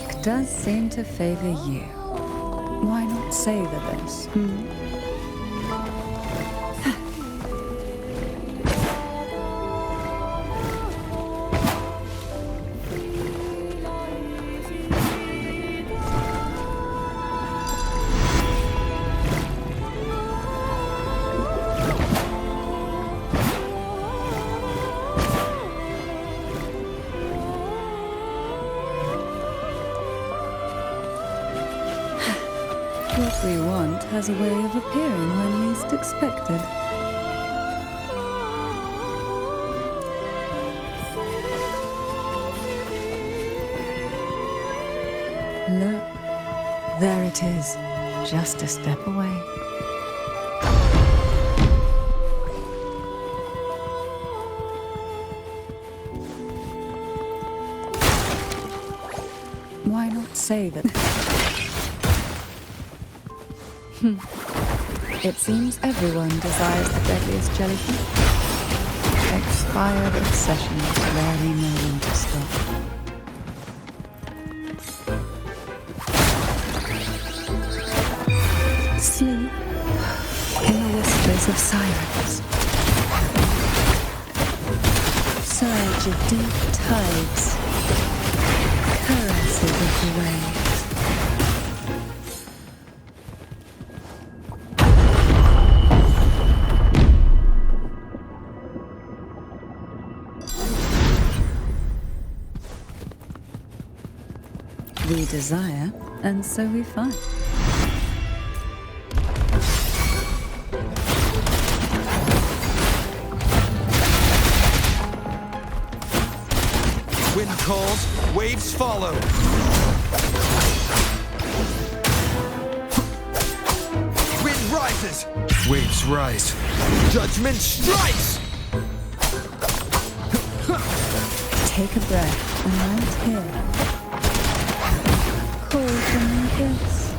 Luck does seem to favor you. Why not savor this, What we want has a way of appearing when least expected. Look, there it is, just a step away. Why not say that? It seems everyone desires the deadliest jellyfish. Expired obsessions rarely know when to stop. Sleep in the whispers of silence. Surge of deep tides. Caresses of the waves. We desire, and so we find. Wind calls, waves follow. Wind rises, waves rise. Judgment strikes! Take a breath and right here. Call for me this.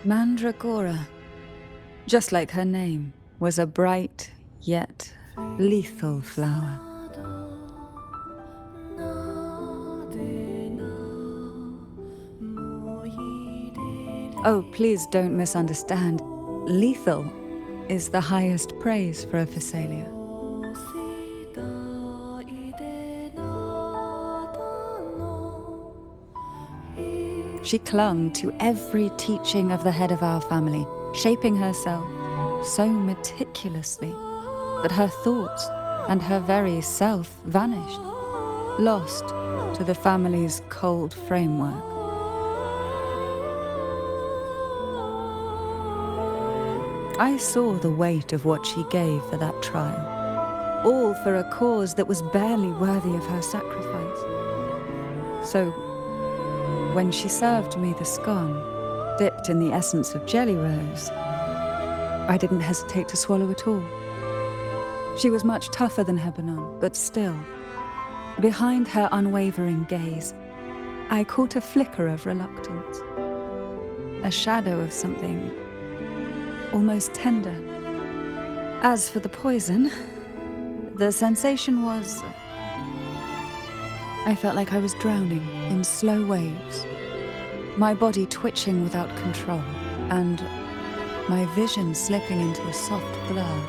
Mandragora, just like her name, was a bright yet lethal flower. Oh, please don't misunderstand. Lethal is the highest praise for a Phasalia. She clung to every teaching of the head of our family, shaping herself so meticulously that her thoughts and her very self vanished, lost to the family's cold framework. I saw the weight of what she gave for that trial, all for a cause that was barely worthy of her sacrifice. So, when she served me the scone, dipped in the essence of jelly rose, I didn't hesitate to swallow it all. She was much tougher than Hebanon, but still, behind her unwavering gaze, I caught a flicker of reluctance, a shadow of something almost tender. As for the poison, the sensation was... I felt like I was drowning in slow waves, my body twitching without control, and my vision slipping into a soft blur.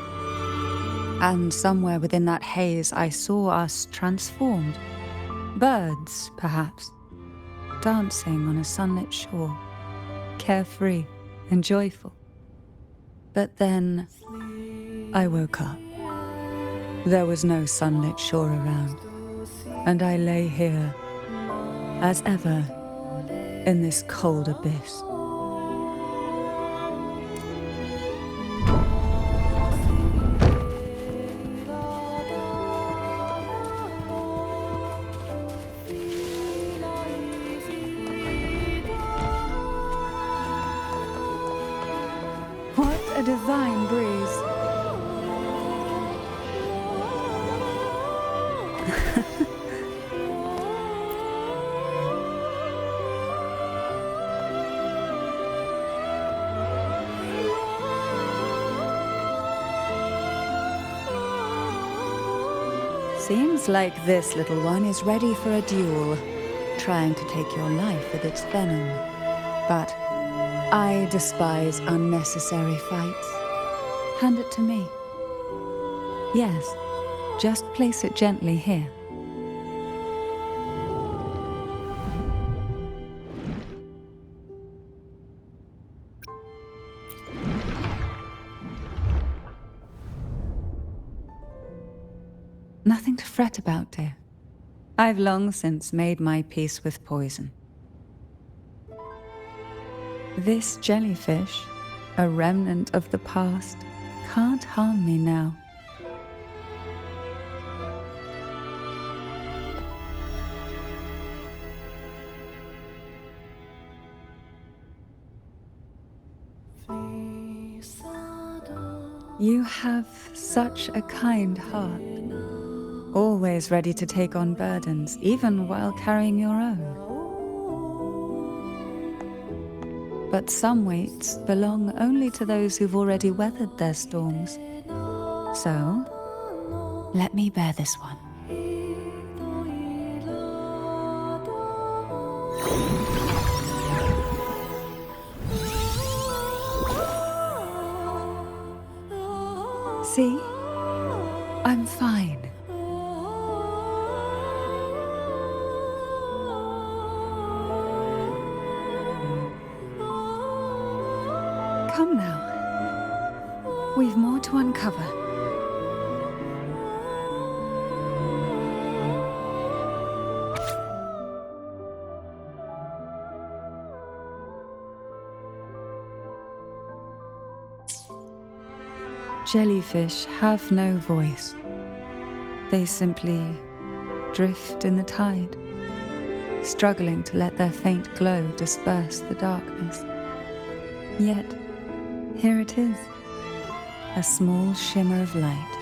And somewhere within that haze, I saw us transformed. Birds, perhaps, dancing on a sunlit shore, carefree and joyful. But then I woke up. There was no sunlit shore around, and I lay here, as ever, in this cold abyss. What a divine breeze. Seems like this little one is ready for a duel, trying to take your life with its venom. But I despise unnecessary fights. Hand it to me. Yes, just place it gently here. Nothing to fret about, dear. I've long since made my peace with poison. This jellyfish, a remnant of the past, can't harm me now. You have such a kind heart, always ready to take on burdens, even while carrying your own. But some weights belong only to those who've already weathered their storms. So, let me bear this one. See? I'm fine. Come now. We've more to uncover. Jellyfish have no voice. They simply drift in the tide, struggling to let their faint glow disperse the darkness. Yet, here it is, a small shimmer of light,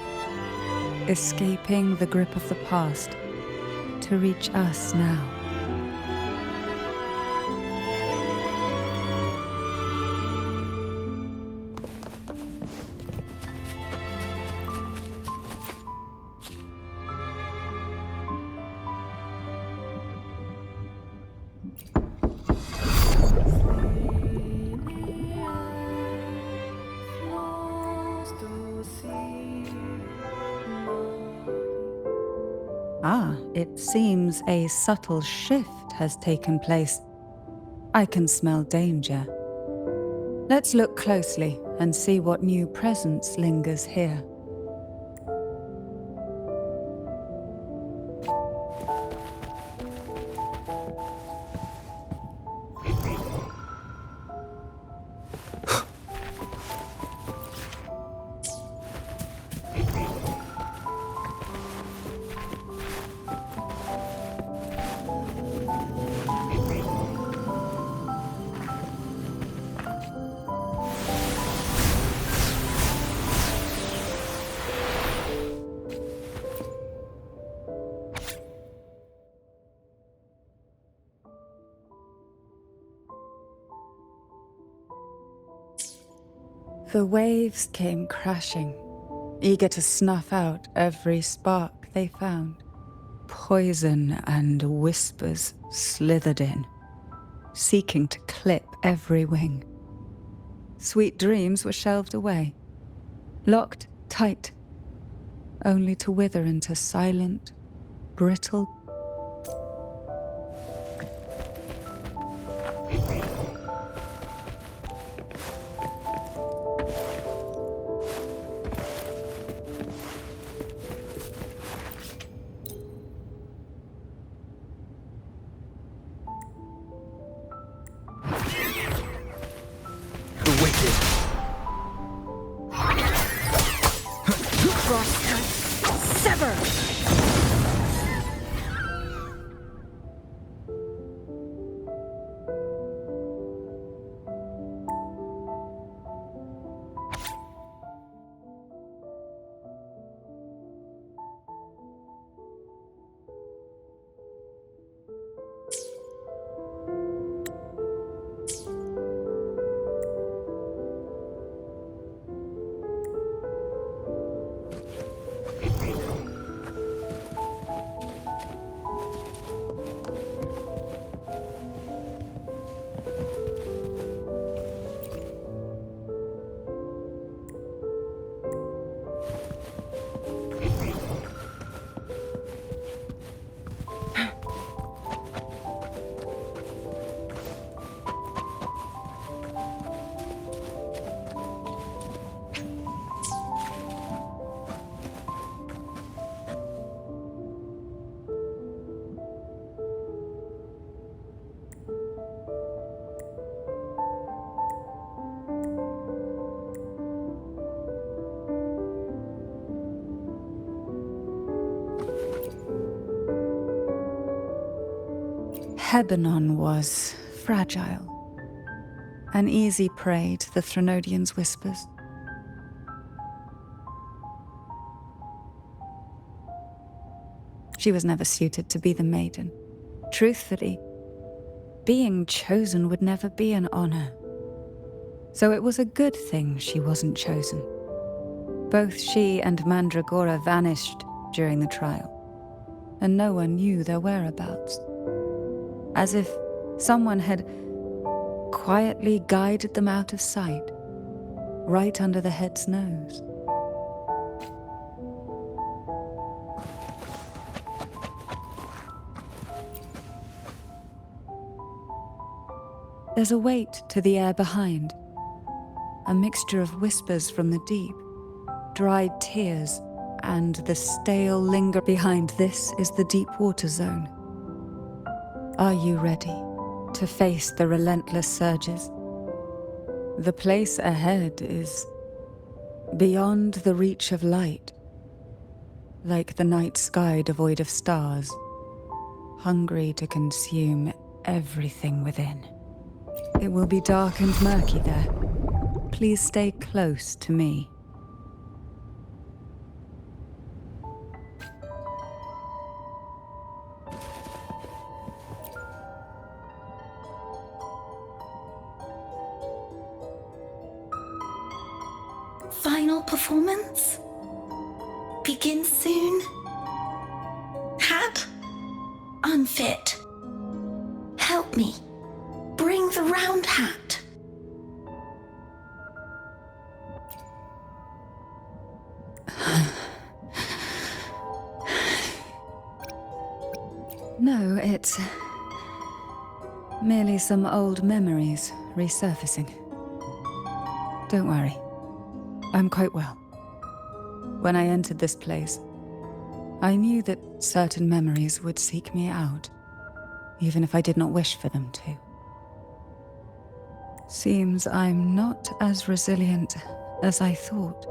escaping the grip of the past to reach us now. Ah, it seems a subtle shift has taken place. I can smell danger. Let's look closely and see what new presence lingers here. The waves came crashing, eager to snuff out every spark they found. Poison and whispers slithered in, seeking to clip every wing. Sweet dreams were shelved away, locked tight, only to wither into silent, brittle Sever! Hebanon was fragile, an easy prey to the Threnodians' whispers. She was never suited to be the maiden. Truthfully, being chosen would never be an honor. So it was a good thing she wasn't chosen. Both she and Mandragora vanished during the trial, and no one knew their whereabouts. As if someone had quietly guided them out of sight, right under the head's nose. There's a weight to the air behind, a mixture of whispers from the deep, dried tears, and the stale linger behind. This is the deep water zone. Are you ready to face the relentless surges? The place ahead is beyond the reach of light, like the night sky devoid of stars, hungry to consume everything within. It will be dark and murky there. Please stay close to me. Final performance? Begin soon? Hat? Unfit. Help me. Bring the round hat. No, it's merely some old memories resurfacing. Don't worry. I'm quite well. When I entered this place, I knew that certain memories would seek me out, even if I did not wish for them to. Seems I'm not as resilient as I thought.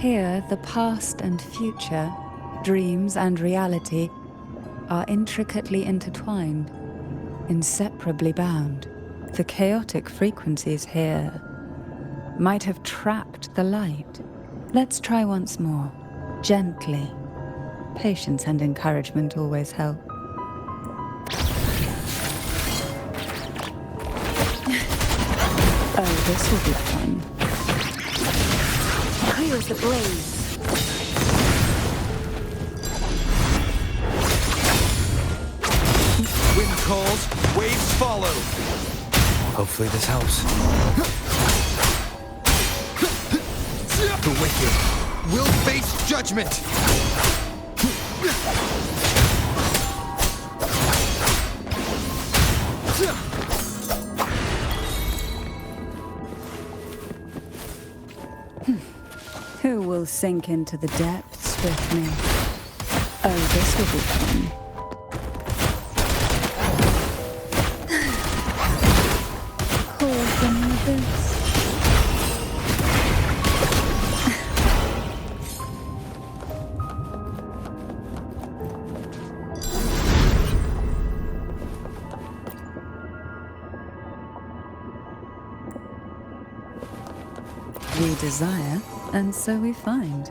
Here, the past and future, dreams and reality, are intricately intertwined, inseparably bound. The chaotic frequencies here might have trapped the light. Let's try once more, gently. Patience and encouragement always help. Oh, this will be fun. Clears the blaze. Wind calls, waves follow. Hopefully this helps. The wicked will face judgment. Who will sink into the depths with me? Oh, this will be fun. Call from the abyss. We desire, and so we find.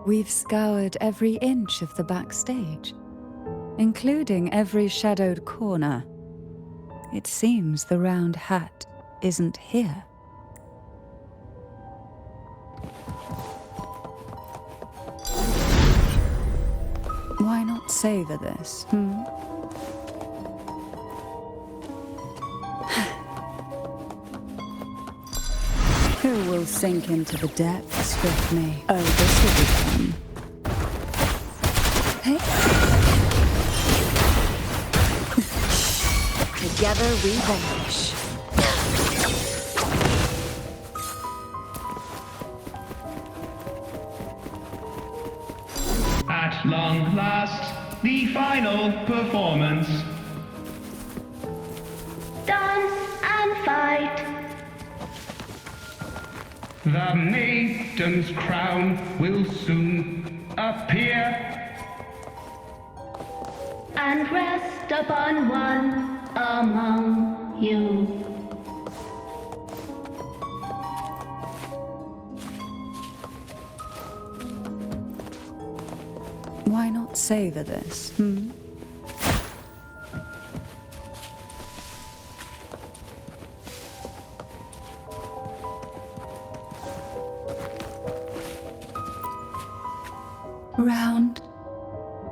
We've scoured every inch of the backstage. including every shadowed corner. It seems the round hat isn't here. Why not savor this, Who will sink into the depths with me? Oh, this will be fun. Hey. Together we vanish. At long last, the final performance. Dance and fight. The maiden's crown will soon appear. And rest upon one among you. Why not savor this, Round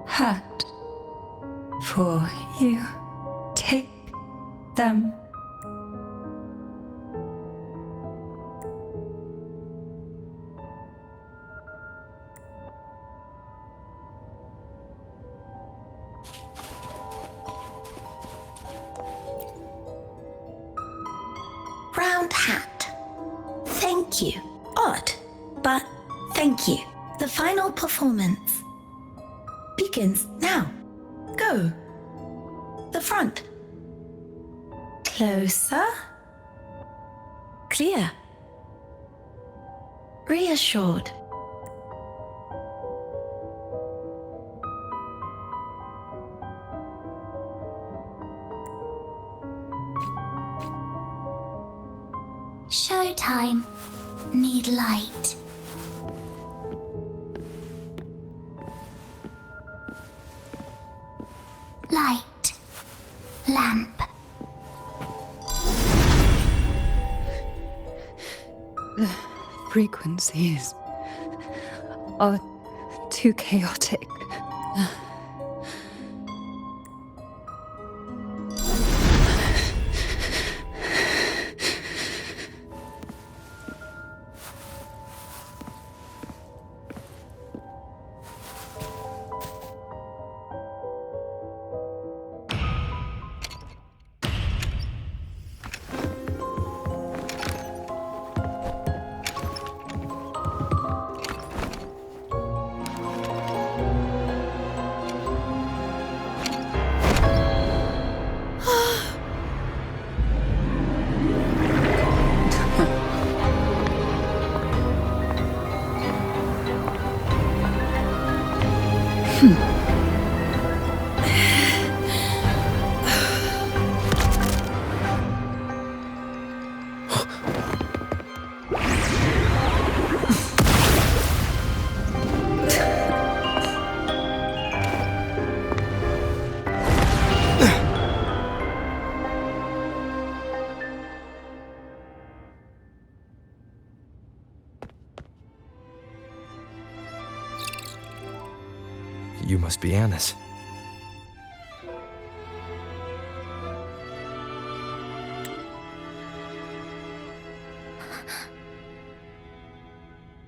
hat for you. Take them. Round hat. Thank you. Odd, but thank you. The final performance begins now. Go. The front. Closer. Clear. Reassured. Showtime. Need light. Light. Lamp. The frequencies are too chaotic. You must be Anna's.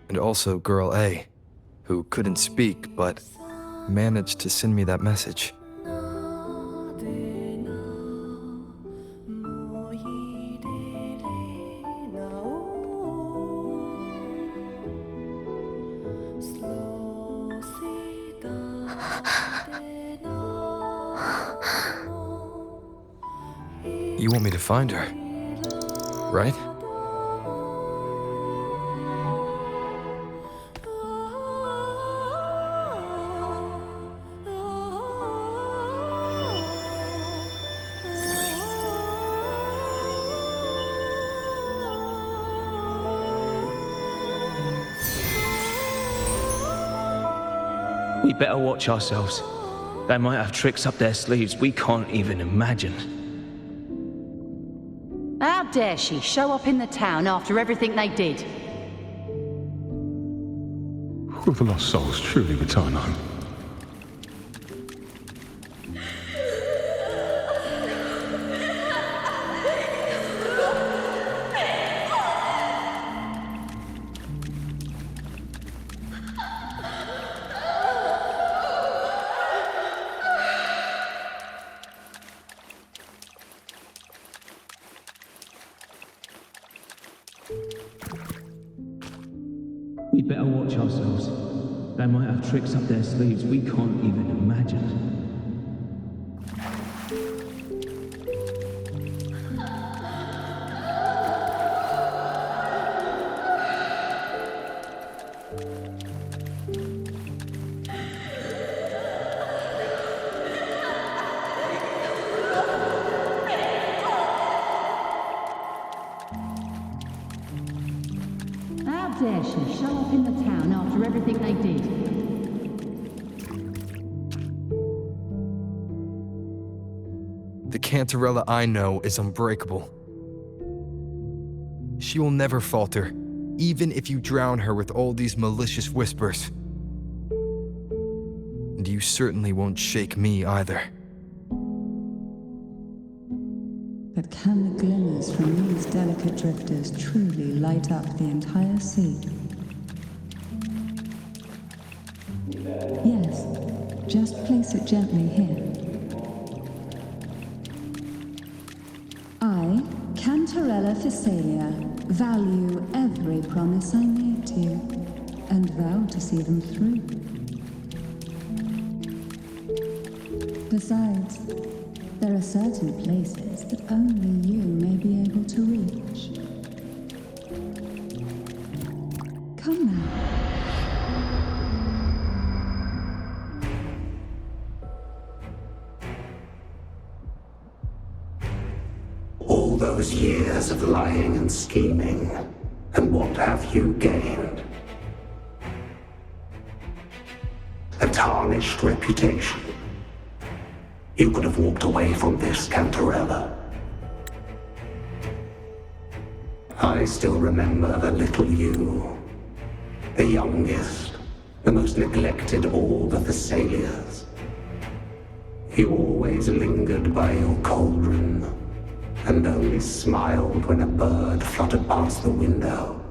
And also Girl A, who couldn't speak, but managed to send me that message. You want me to find her, right? We better watch ourselves. They might have tricks up their sleeves we can't even imagine. How dare she show up in the town after everything they did? Will the lost souls truly return home? We better watch ourselves. They might have tricks up their sleeves we can't even imagine. How dare she show up in the town after everything they did? The Cantarella I know is unbreakable. She will never falter, even if you drown her with all these malicious whispers. And you certainly won't shake me either. But can the glimmers from these delicate drifters truly light up the entire sea? Yes, just place it gently here. I, Cantarella Thessalia, value every promise I made to you, and vow to see them through. Besides, there are certain places that only you may be able to reach. Come now. All those years of lying and scheming, and what have you gained? A tarnished reputation. You could have walked away from this, Cantarella. I still remember the little you, the youngest, the most neglected of all the Thessalias. You always lingered by your cauldron, and only smiled when a bird fluttered past the window.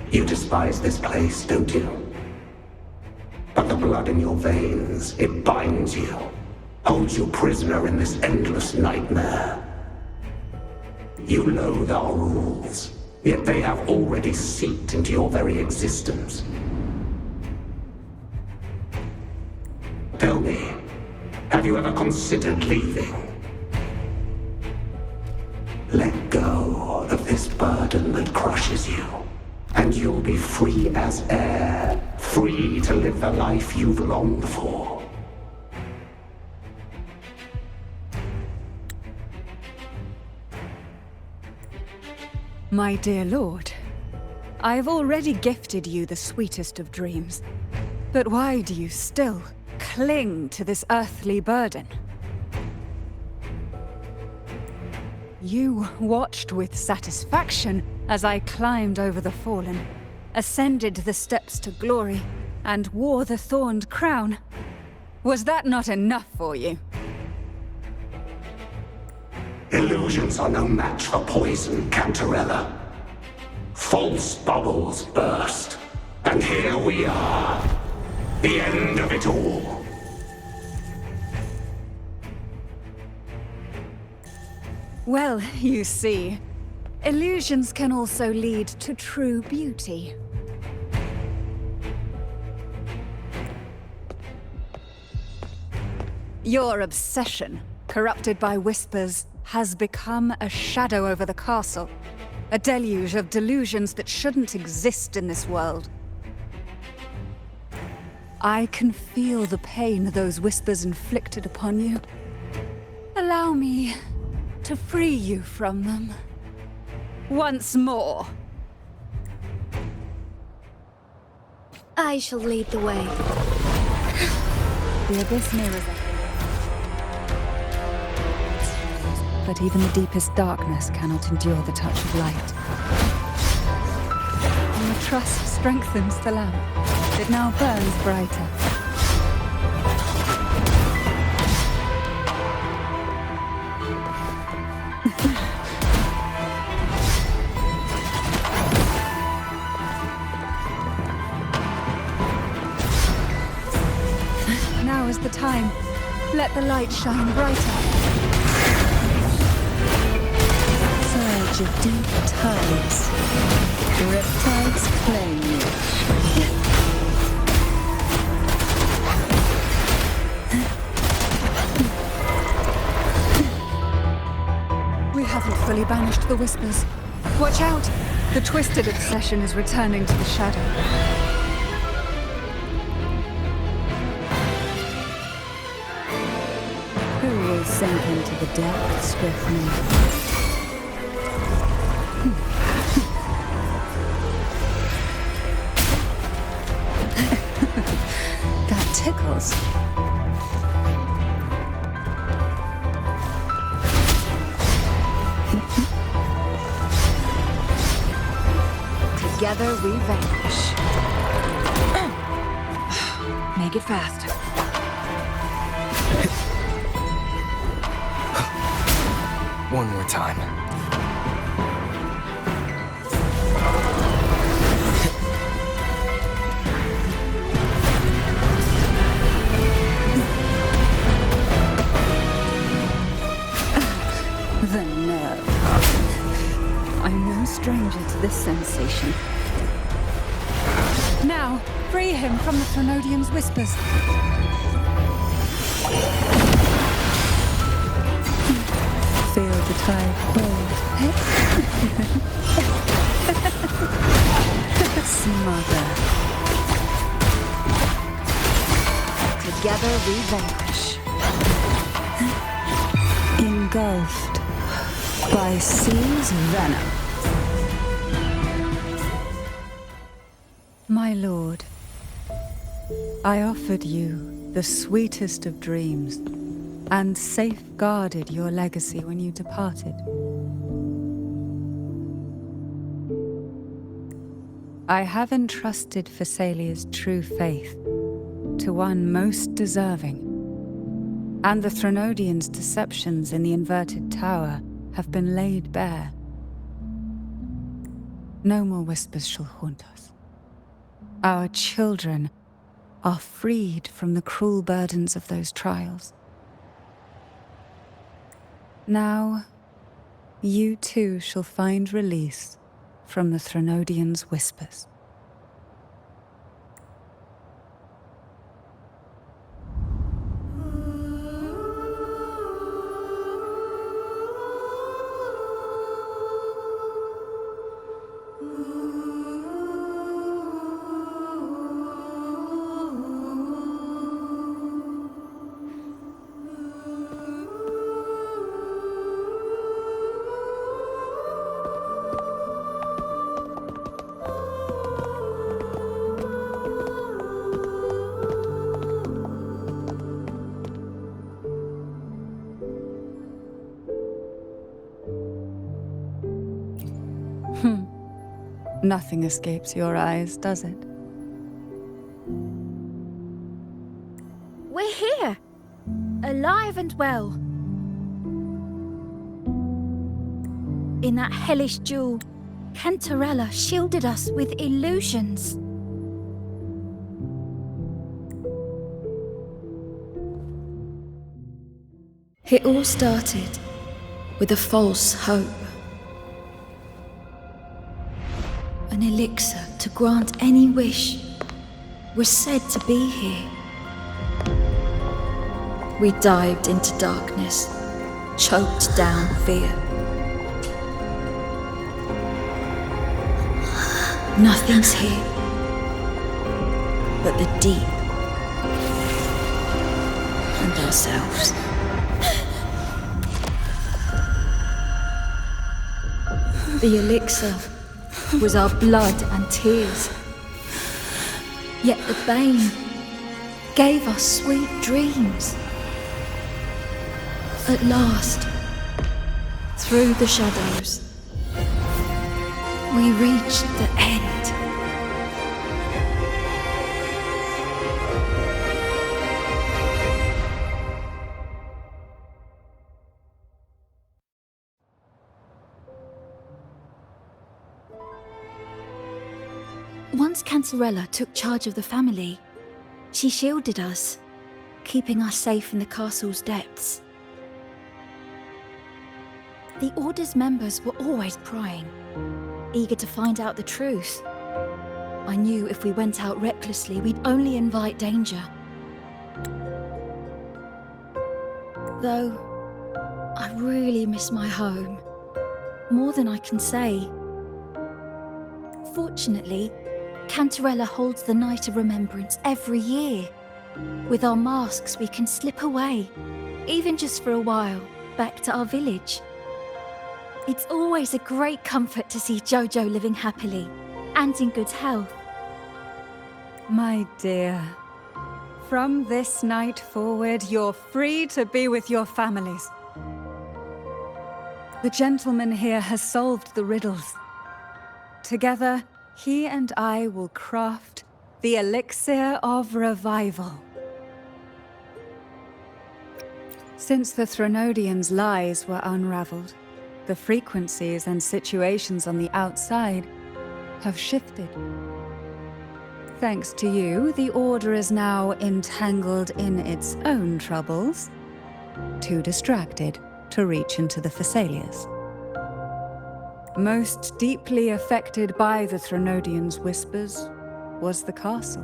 You despise this place, don't you? But the blood in your veins, it binds you, holds you prisoner in this endless nightmare. You loathe our rules, yet they have already seeped into your very existence. Tell me, have you ever considered leaving? Let go of this burden that crushes you, and you'll be free as air, free to live the life you've longed for. My dear lord, I have already gifted you the sweetest of dreams. But why do you still cling to this earthly burden? You watched with satisfaction as I climbed over the fallen, ascended the steps to glory, and wore the thorned crown. Was that not enough for you? Illusions are no match for poison, Cantarella. False bubbles burst, and here we are. The end of it all. Well, you see, illusions can also lead to true beauty. Your obsession, corrupted by whispers, has become a shadow over the castle. A deluge of delusions that shouldn't exist in this world. I can feel the pain those whispers inflicted upon you. Allow me to free you from them. Once more. I shall lead the way. The abyss mirrors us. But even the deepest darkness cannot endure the touch of light. Your trust strengthens the lamp. It now burns brighter. Now is the time. Let the light shine brighter. Surge of deep tides. Riptides claim you. We haven't fully banished the whispers. Watch out! The twisted obsession is returning to the shadow. Who will sink into the depths with me? That tickles. Together we vanquish. Make it fast. One more time. The nerve. I'm no stranger to this sensation. Now, free him from the Thrunodian's whispers. Feel the tide hold. Smother. Together we vanquish. Engulfed by sea's venom. My lord, I offered you the sweetest of dreams and safeguarded your legacy when you departed. I have entrusted Phassalia's true faith to one most deserving, and the Thrunodians' deceptions in the inverted tower have been laid bare. No more whispers shall haunt us. Our children are freed from the cruel burdens of those trials. Now, you too shall find release from the Thrunodians' whispers. Nothing escapes your eyes, does it? We're here, alive and well. In that hellish duel, Cantarella shielded us with illusions. It all started with a false hope. An elixir to grant any wish was said to be here. We dived into darkness, choked down fear. Nothing's here but the deep and ourselves. The elixir was our blood and tears. Yet the bane gave us sweet dreams. At last, through the shadows, we reached the end. Once Cantarella took charge of the family, she shielded us, keeping us safe in the castle's depths. The Order's members were always prying, eager to find out the truth. I knew if we went out recklessly, we'd only invite danger. Though, I really miss my home, more than I can say. Fortunately, Cantarella holds the Night of Remembrance every year. With our masks, we can slip away, even just for a while, back to our village. It's always a great comfort to see Jojo living happily and in good health. My dear, from this night forward, you're free to be with your families. The gentleman here has solved the riddles. Together, he and I will craft the elixir of revival. Since the Threnodians' lies were unraveled, the frequencies and situations on the outside have shifted. Thanks to you, the Order is now entangled in its own troubles, too distracted to reach into the Thessalias. Most deeply affected by the Threnodians' whispers was the castle,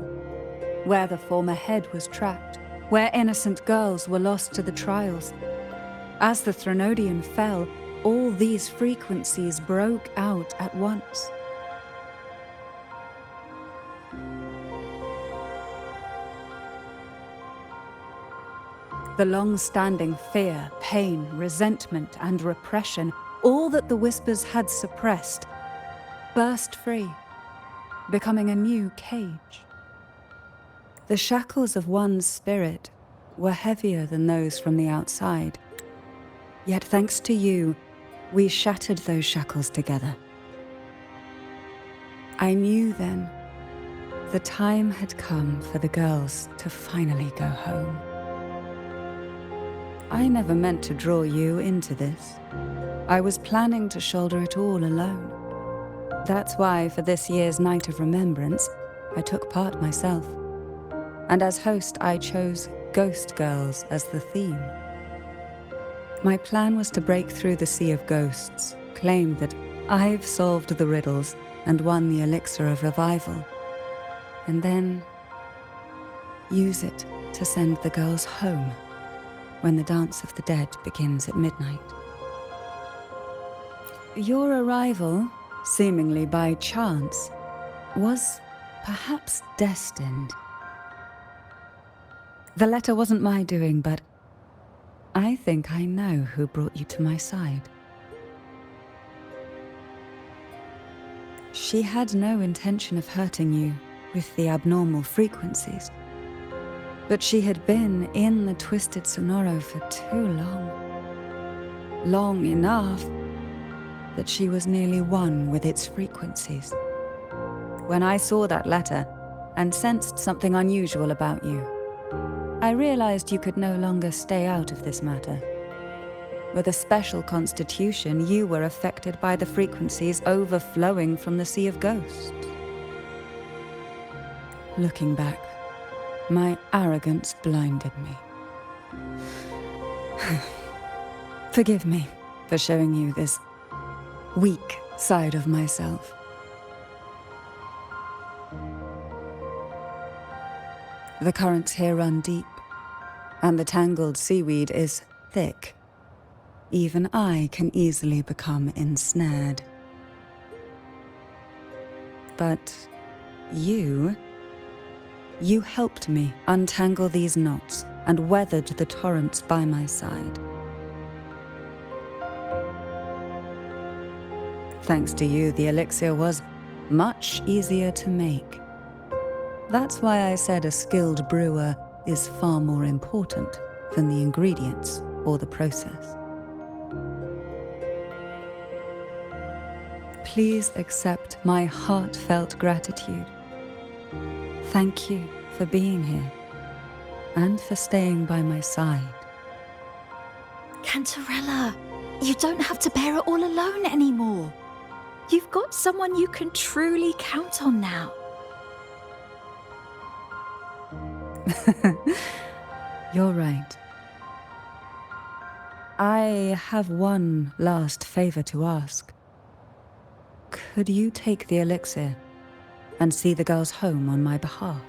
where the former head was trapped, where innocent girls were lost to the trials. As the Threnodian fell, all these frequencies broke out at once. The long-standing fear, pain, resentment, and repression, all that the whispers had suppressed, burst free, becoming a new cage. The shackles of one's spirit were heavier than those from the outside. Yet thanks to you, we shattered those shackles together. I knew then the time had come for the girls to finally go home. I never meant to draw you into this. I was planning to shoulder it all alone. That's why, for this year's Night of Remembrance, I took part myself. And as host, I chose Ghost Girls as the theme. My plan was to break through the sea of ghosts, claim that I've solved the riddles and won the elixir of revival, and then use it to send the girls home when the Dance of the Dead begins at midnight. Your arrival, seemingly by chance, was perhaps destined. The letter wasn't my doing, but I think I know who brought you to my side. She had no intention of hurting you with the abnormal frequencies, but she had been in the Twisted Sonoro for too long. Long enough that she was nearly one with its frequencies. When I saw that letter and sensed something unusual about you, I realized you could no longer stay out of this matter. With a special constitution, you were affected by the frequencies overflowing from the Sea of Ghosts. Looking back, my arrogance blinded me. Forgive me for showing you this weak side of myself. The currents here run deep, and the tangled seaweed is thick. Even I can easily become ensnared. But you helped me untangle these knots and weathered the torrents by my side. Thanks to you, the elixir was much easier to make. That's why I said a skilled brewer is far more important than the ingredients or the process. Please accept my heartfelt gratitude. Thank you for being here and for staying by my side. Cantarella, you don't have to bear it all alone anymore. You've got someone you can truly count on now. You're right. I have one last favor to ask. Could you take the elixir and see the girls home on my behalf?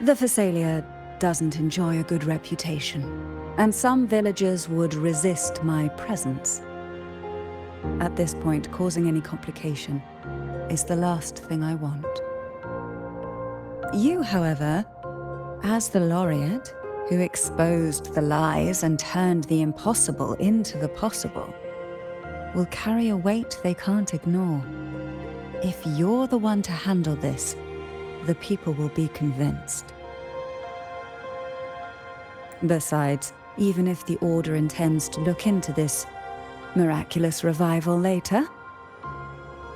The Phasalia doesn't enjoy a good reputation, and some villagers would resist my presence. At this point, causing any complication is the last thing I want. You, however, as the laureate who exposed the lies and turned the impossible into the possible, will carry a weight they can't ignore. If you're the one to handle this, the people will be convinced. Besides, even if the Order intends to look into this miraculous revival later,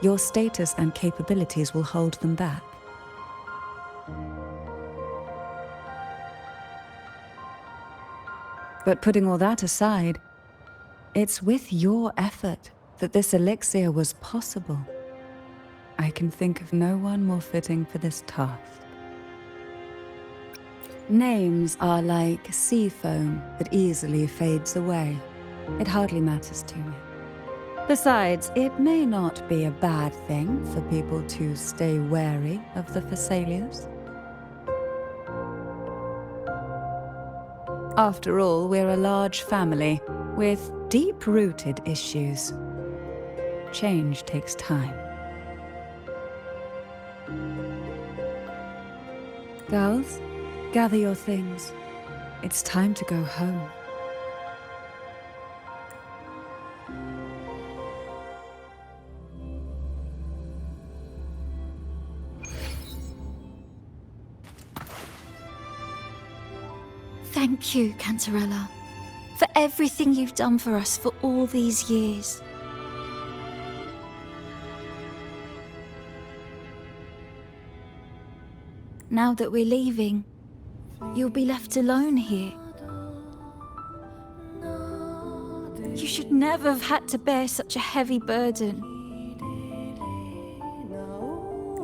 your status and capabilities will hold them back. But putting all that aside, it's with your effort that this elixir was possible. I can think of no one more fitting for this task. Names are like sea foam that easily fades away. It hardly matters to me. Besides, it may not be a bad thing for people to stay wary of the Phasalias. After all, we're a large family with deep-rooted issues. Change takes time. Girls, gather your things. It's time to go home. Thank you, Cantarella, for everything you've done for us for all these years. Now that we're leaving, you'll be left alone here. You should never have had to bear such a heavy burden.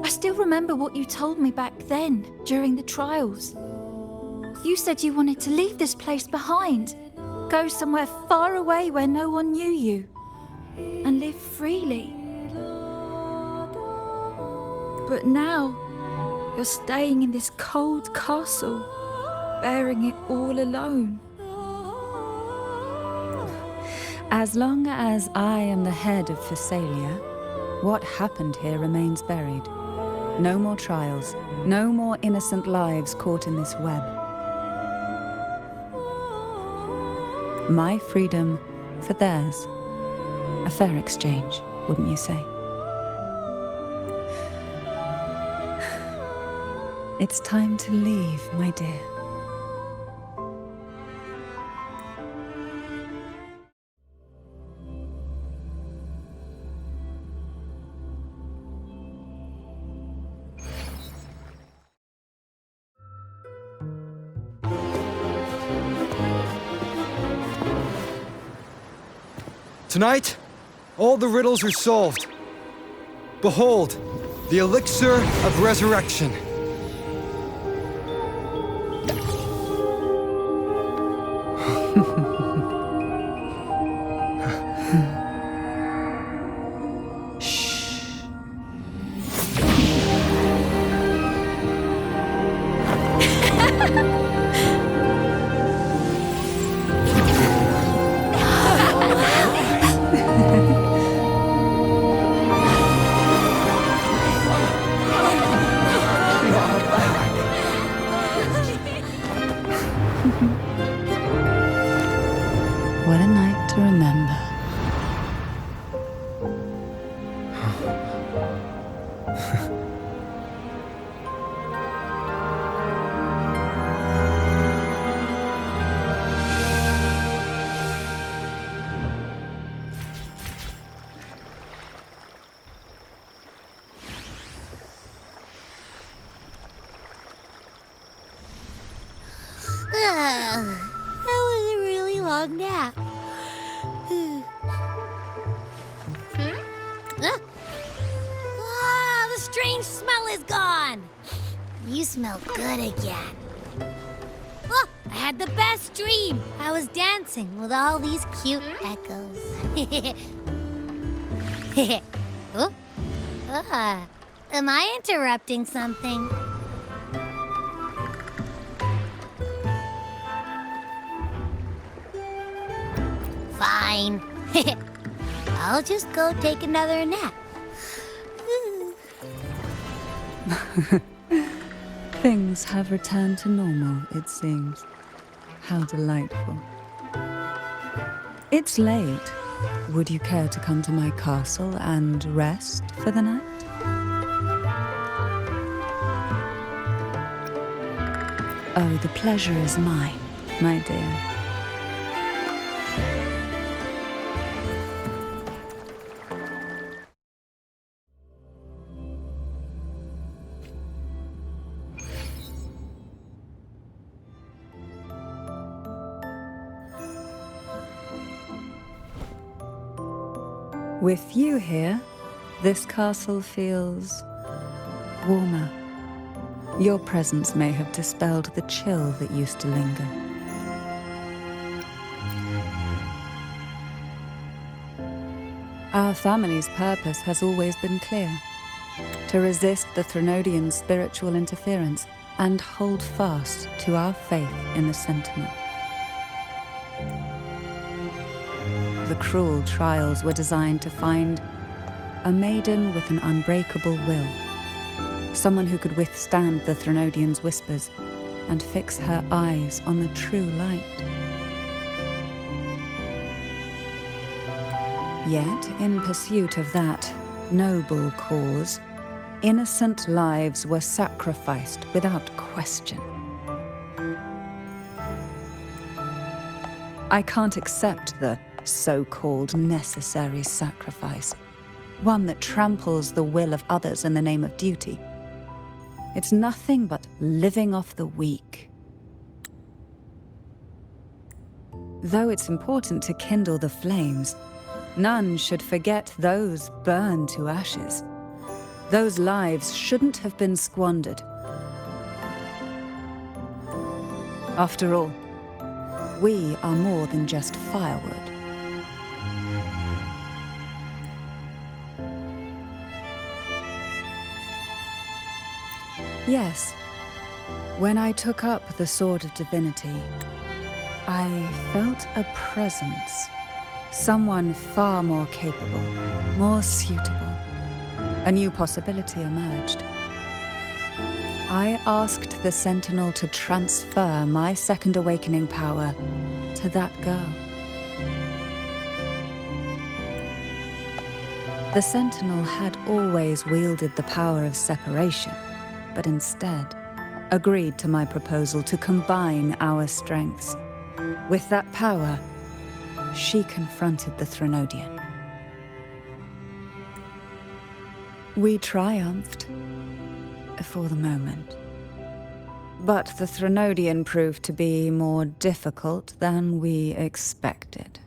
I still remember what you told me back then, during the trials. You said you wanted to leave this place behind, go somewhere far away where no one knew you, and live freely. But now, you're staying in this cold castle, bearing it all alone. As long as I am the head of Phasalia, what happened here remains buried. No more trials, no more innocent lives caught in this web. My freedom for theirs. A fair exchange, wouldn't you say? It's time to leave, my dear. Tonight, all the riddles are solved. Behold, the elixir of resurrection. What a night to remember. long nap. Ah, the strange smell is gone. You smell good again. Look, I had the best dream. I was dancing with all these cute echoes. Oh, am I interrupting something? Fine. I'll just go take another nap. Things have returned to normal, it seems. How delightful. It's late. Would you care to come to my castle and rest for the night? Oh, the pleasure is mine, my dear. With you here, this castle feels warmer. Your presence may have dispelled the chill that used to linger. Our family's purpose has always been clear: to resist the Threnodian spiritual interference and hold fast to our faith in the Sentinel. The cruel trials were designed to find a maiden with an unbreakable will, someone who could withstand the Threnodian's whispers and fix her eyes on the true light. Yet, in pursuit of that noble cause, innocent lives were sacrificed without question. I can't accept the so-called necessary sacrifice, one that tramples the will of others in the name of duty. It's nothing but living off the weak. Though it's important to kindle the flames, none should forget those burned to ashes. Those lives shouldn't have been squandered. After all, we are more than just firewood. Yes, when I took up the Sword of Divinity, I felt a presence. Someone far more capable, more suitable. A new possibility emerged. I asked the Sentinel to transfer my second awakening power to that girl. The Sentinel had always wielded the power of separation, but instead agreed to my proposal to combine our strengths. With that power, she confronted the Threnodian. We triumphed, for the moment. But the Threnodian proved to be more difficult than we expected.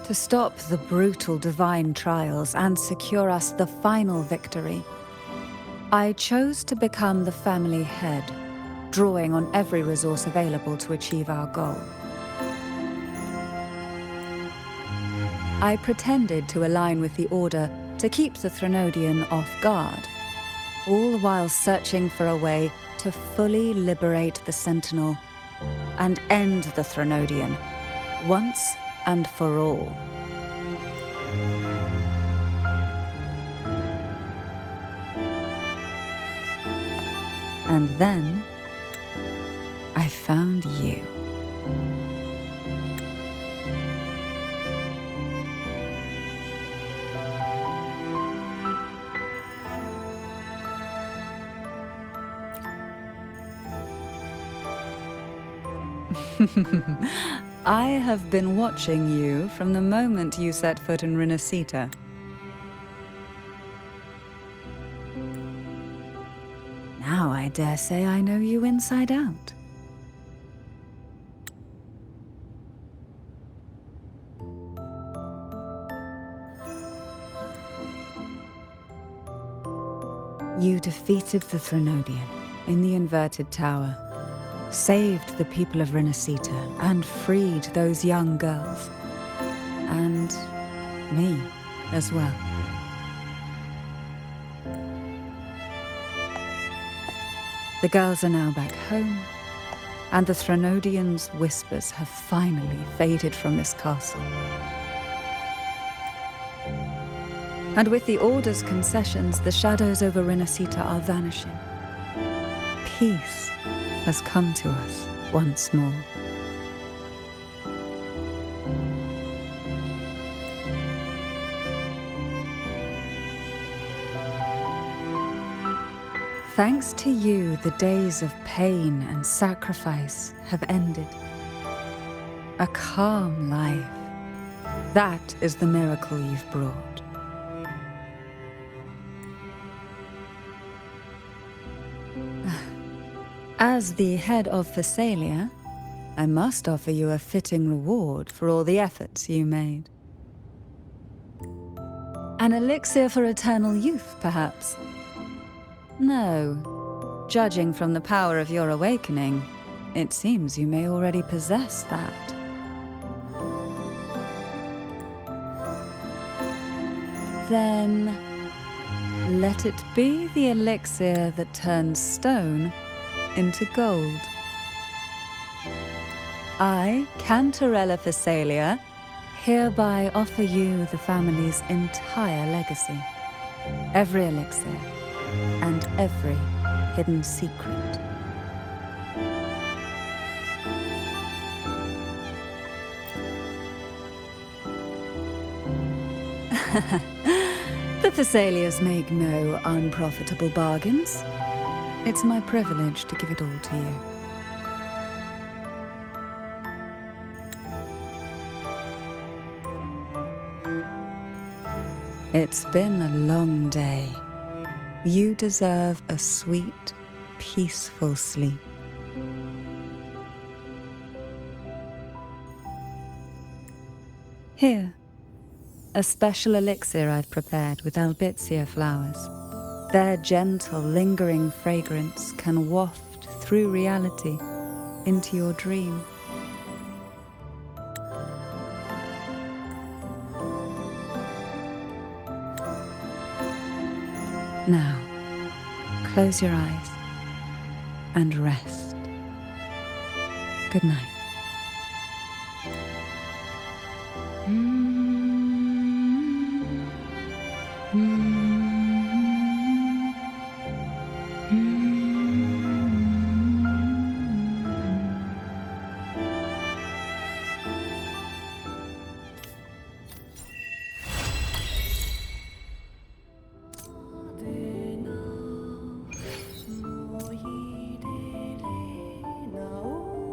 To stop the brutal divine trials and secure us the final victory, I chose to become the family head, drawing on every resource available to achieve our goal. I pretended to align with the Order to keep the Threnodian off guard, all while searching for a way to fully liberate the Sentinel and end the Threnodian once and for all. And then I found you. I have been watching you from the moment you set foot in Renacita. Now I dare say I know you inside out. You defeated the Threnodian in the inverted tower, saved the people of Renacita, and freed those young girls. And me as well. The girls are now back home, and the Threnodian's whispers have finally faded from this castle. And with the Order's concessions, the shadows over Renacita are vanishing. Peace has come to us once more. Thanks to you, the days of pain and sacrifice have ended. A calm life. That is the miracle you've brought. As the head of Phasalia, I must offer you a fitting reward for all the efforts you made. An elixir for eternal youth, perhaps? No. Judging from the power of your awakening, it seems you may already possess that. Then, let it be the elixir that turns stone into gold. I, Cantarella Phasalia, hereby offer you the family's entire legacy. Every elixir, and every hidden secret. The Phasalias make no unprofitable bargains. It's my privilege to give it all to you. It's been a long day. You deserve a sweet, peaceful sleep. Here, a special elixir I've prepared with albizia flowers. Their gentle, lingering fragrance can waft through reality into your dream. Now, close your eyes and rest. Good night.